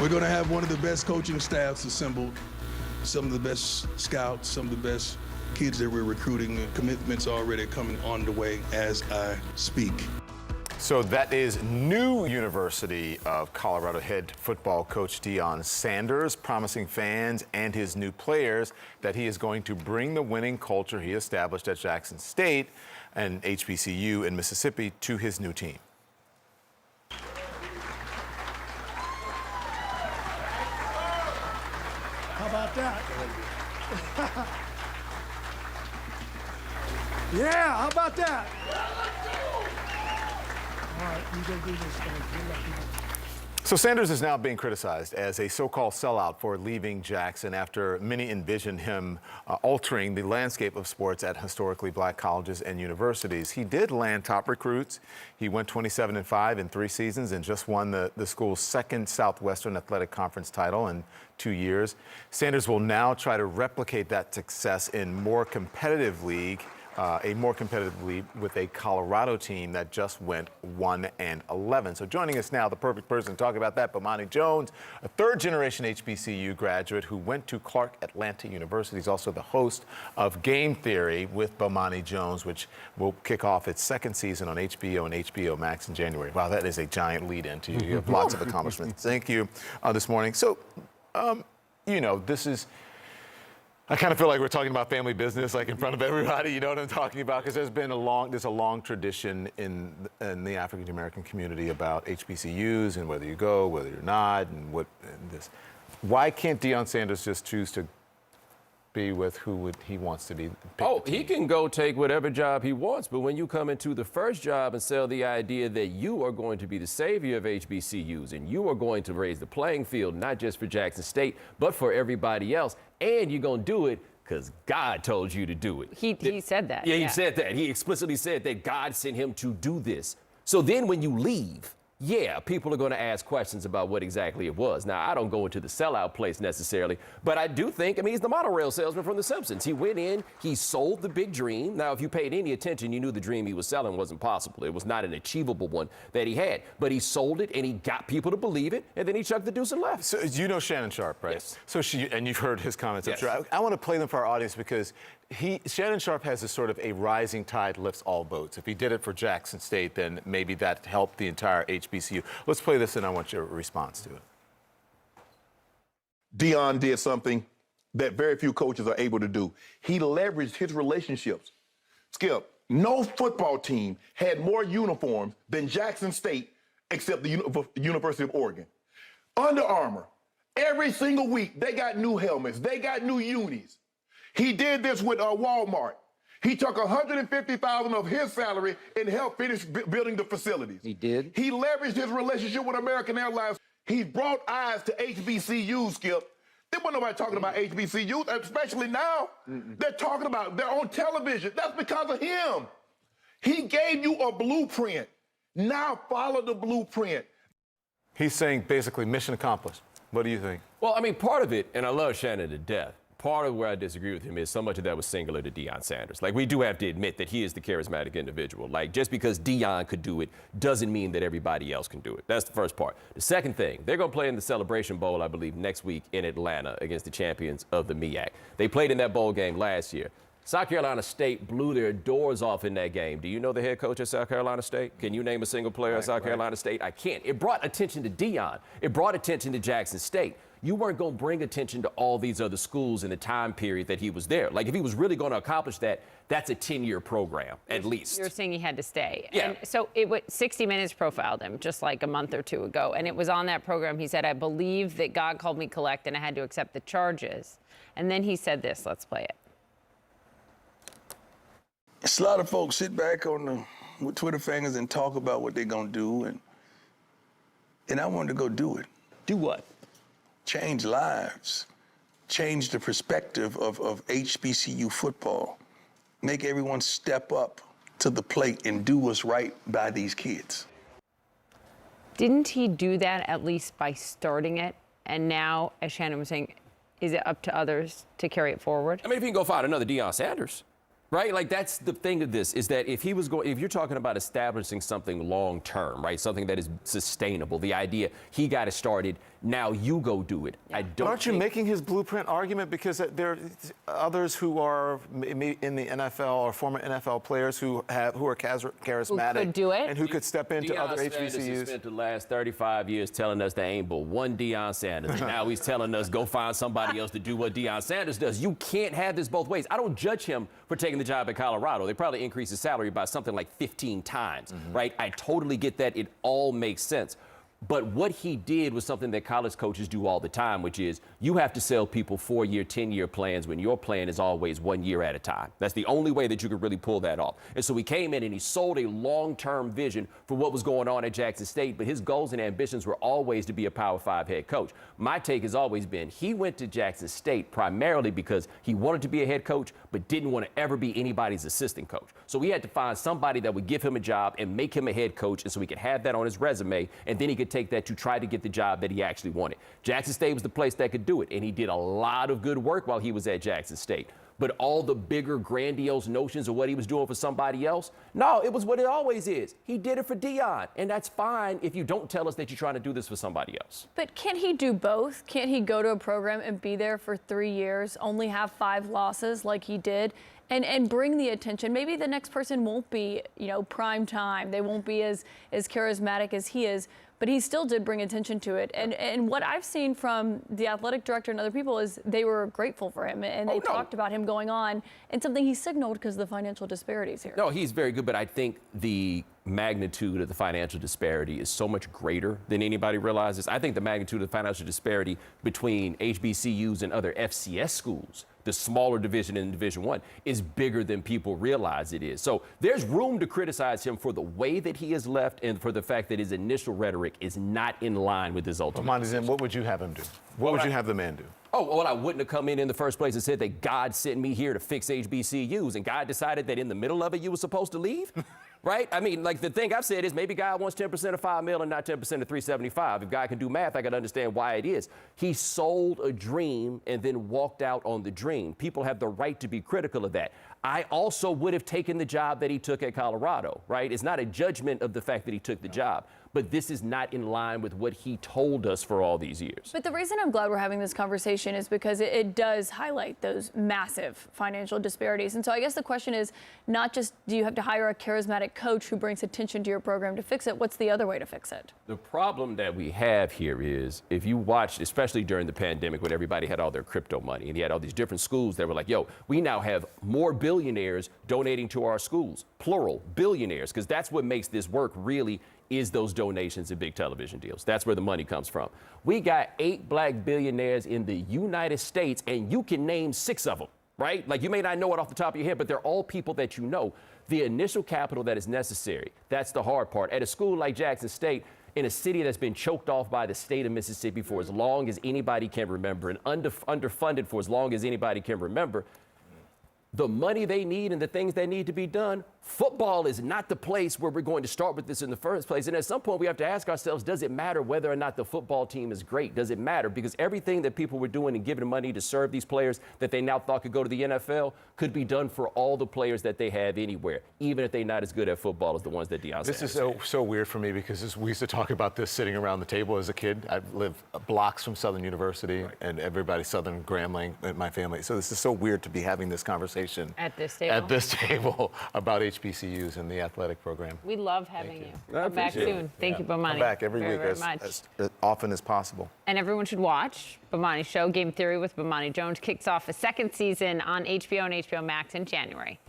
We're going to have one of the best coaching staffs assembled, some of the best scouts, some of the best kids that we're recruiting, and commitments already coming on the way as I speak. So that is new University of Colorado head football coach Deion Sanders promising fans and his new players that he is going to bring the winning culture he established at Jackson State and HBCU in Mississippi to his new team. How about that? Yeah, how about that? All right, you go do this thing. So Sanders is now being criticized as a so-called sellout for leaving Jackson after many envisioned him altering the landscape of sports at historically black colleges and universities. He did land top recruits. He went 27-5 in 3 seasons and just won the school's second Southwestern Athletic Conference title in 2 years. Sanders will now try to replicate that success in a more competitive league with a Colorado team that just went 1-11. So joining us now, the perfect person to talk about that, Bomani Jones, a third-generation HBCU graduate who went to Clark Atlanta University. He's also the host of Game Theory with Bomani Jones, which will kick off its second season on HBO and HBO Max in January. Wow, that is a giant lead-in to you. You have lots of accomplishments. Thank you this morning. So, you know, this is... I kind of feel like we're talking about family business, like in front of everybody. You know what I'm talking about? Because there's a long tradition in the African American community about HBCUs and whether you go, whether you're not, and this. Why can't Deion Sanders just choose to be with who he wants to be? Oh, he can go take whatever job he wants, but when you come into the first job and sell the idea that you are going to be the savior of HBCUs and you are going to raise the playing field, not just for Jackson State, but for everybody else, and you're going to do it because God told you to do it. He said that. Yeah, he said that. He explicitly said that God sent him to do this. So then when you leave, yeah, people are going to ask questions about what exactly it was. Now, I don't go into the sellout place necessarily, but I do think, I mean, he's the monorail salesman from The Simpsons. He went in, he sold the big dream. Now, if you paid any attention, you knew the dream he was selling wasn't possible. It was not an achievable one that he had, but he sold it and he got people to believe it, and then he chucked the deuce and left. So you know Shannon Sharp, right? Yes. So and you've heard his comments. Yes. I'm sure. I want to play them for our audience because Shannon Sharp has this sort of a rising tide lifts all boats. If he did it for Jackson State, then maybe that helped the entire HBCU. Let's play this and I want your response to it. Deion did something that very few coaches are able to do. He leveraged his relationships. Skip, no football team had more uniforms than Jackson State except the University of Oregon. Under Armour, every single week they got new helmets, they got new unis. He did this with Walmart. He took $150,000 of his salary and helped finish building the facilities. He did? He leveraged his relationship with American Airlines. He brought eyes to HBCUs, Skip. There wasn't nobody talking about HBCUs, especially now. They're talking about, they're on television. That's because of him. He gave you a blueprint. Now follow the blueprint. He's saying basically mission accomplished. What do you think? Well, I mean, part of it, and I love Shannon to death, part of where I disagree with him is so much of that was singular to Deion Sanders. Like, we do have to admit that he is the charismatic individual. Like, just because Deion could do it doesn't mean that everybody else can do it. That's the first part. The second thing, they're going to play in the Celebration Bowl, I believe, next week in Atlanta against the champions of the MEAC. They played in that bowl game last year. South Carolina State blew their doors off in that game. Do you know the head coach at South Carolina State? Can you name a single player at South Carolina State? I can't. It brought attention to Deion. It brought attention to Jackson State. You weren't going to bring attention to all these other schools in the time period that he was there. Like, if he was really going to accomplish that, that's a 10-year program, at least. You're saying he had to stay. Yeah. And so 60 Minutes profiled him just like a month or two ago. And it was on that program. He said, I believe that God called me collect and I had to accept the charges. And then he said this. Let's play it. It's a lot of folks sit back with Twitter fingers and talk about what they're going to do. And I wanted to go do it. Do what? Change lives, change the perspective of HBCU football, make everyone step up to the plate and do what's right by these kids. Didn't he do that at least by starting it? And now, as Shannon was saying, is it up to others to carry it forward? I mean, if he can go find another Deion Sanders. Right? Like, that's the thing of this, is that if you're talking about establishing something long term, right? Something that is sustainable, the idea he got it started, now you go do it. I don't. Aren't you making his blueprint argument? Because there are others who are in the NFL or former NFL players who are charismatic. Who could do it. And who could step into Deion other Sanders has HBCUs. spent the last 35 years telling us there ain't but one Deion Sanders. And now he's telling us go find somebody else to do what Deion Sanders does. You can't have this both ways. I don't judge him for taking the job at Colorado. They probably increased his salary by something like 15 times, right? I totally get that. It all makes sense. But what he did was something that college coaches do all the time, which is you have to sell people 4-year, 10-year plans when your plan is always 1 year at a time. That's the only way that you could really pull that off. And so he came in and he sold a long-term vision for what was going on at Jackson State, but his goals and ambitions were always to be a Power 5 head coach. My take has always been he went to Jackson State primarily because he wanted to be a head coach, but didn't want to ever be anybody's assistant coach. So we had to find somebody that would give him a job and make him a head coach, and so he could have that on his resume, and then he could take that to try to get the job that he actually wanted. Jackson State was the place that could do it, and he did a lot of good work while he was at Jackson State. But all the bigger, grandiose notions of what he was doing for somebody else, no, it was what it always is. He did it for Deion, and that's fine if you don't tell us that you're trying to do this for somebody else. But can't he do both? Can't he go to a program and be there for 3 years, only have 5 losses like he did, and bring the attention? Maybe the next person won't be, prime time. They won't be as charismatic as he is, but he still did bring attention to it. And what I've seen from the athletic director and other people is they were grateful for him, and they talked about him going on, and something he signaled because of the financial disparities here. No, he's very good, but I think the magnitude of the financial disparity is so much greater than anybody realizes. I think the magnitude of the financial disparity between HBCUs and other FCS schools, the smaller division in Division I, is bigger than people realize it is. So there's room to criticize him for the way that he has left and for the fact that his initial rhetoric is not in line with his ultimate. Bomani, what would you have him do? What would you have the man do? Oh, well, I wouldn't have come in the first place and said that God sent me here to fix HBCUs, and God decided that in the middle of it you were supposed to leave? Right? I mean, like, the thing I've said is maybe God wants 10% of $5 million and not 10% of $375. If God can do math, I can understand why it is. He sold a dream and then walked out on the dream. People have the right to be critical of that. I also would have taken the job that he took at Colorado, right? It's not a judgment of the fact that he took the job, but this is not in line with what he told us for all these years. But the reason I'm glad we're having this conversation is because it does highlight those massive financial disparities. And so I guess the question is not just do you have to hire a charismatic coach who brings attention to your program to fix it? What's the other way to fix it? The problem that we have here is if you watched, especially during the pandemic when everybody had all their crypto money and you had all these different schools that were like, yo, we now have more billionaires donating to our schools, plural, billionaires, because that's what makes this work really is those donations and big television deals. That's where the money comes from. We got 8 black billionaires in the United States, and you can name 6 of them, right? Like, you may not know it off the top of your head, but they're all people that you know. The initial capital that is necessary, that's the hard part. At a school like Jackson State, in a city that's been choked off by the state of Mississippi for as long as anybody can remember and underfunded for as long as anybody can remember, the money they need and the things that need to be done, football is not the place where we're going to start with this in the first place. And at some point, we have to ask ourselves, does it matter whether or not the football team is great? Does it matter? Because everything that people were doing and giving money to serve these players that they now thought could go to the NFL could be done for all the players that they have anywhere, even if they're not as good at football as the ones that Deion Sanders. This is so weird for me because we used to talk about this sitting around the table as a kid. I lived blocks from Southern University, and everybody Southern Grambling, my family. So this is so weird to be having this conversation At this table about HBCUs and the athletic program. We love having you. I Come back appreciate it. soon. Thank you, Bomani. Come back every very, week very much. as often as possible. And everyone should watch Bomani's show, Game Theory with Bomani Jones. Kicks off a second season on HBO and HBO Max in January.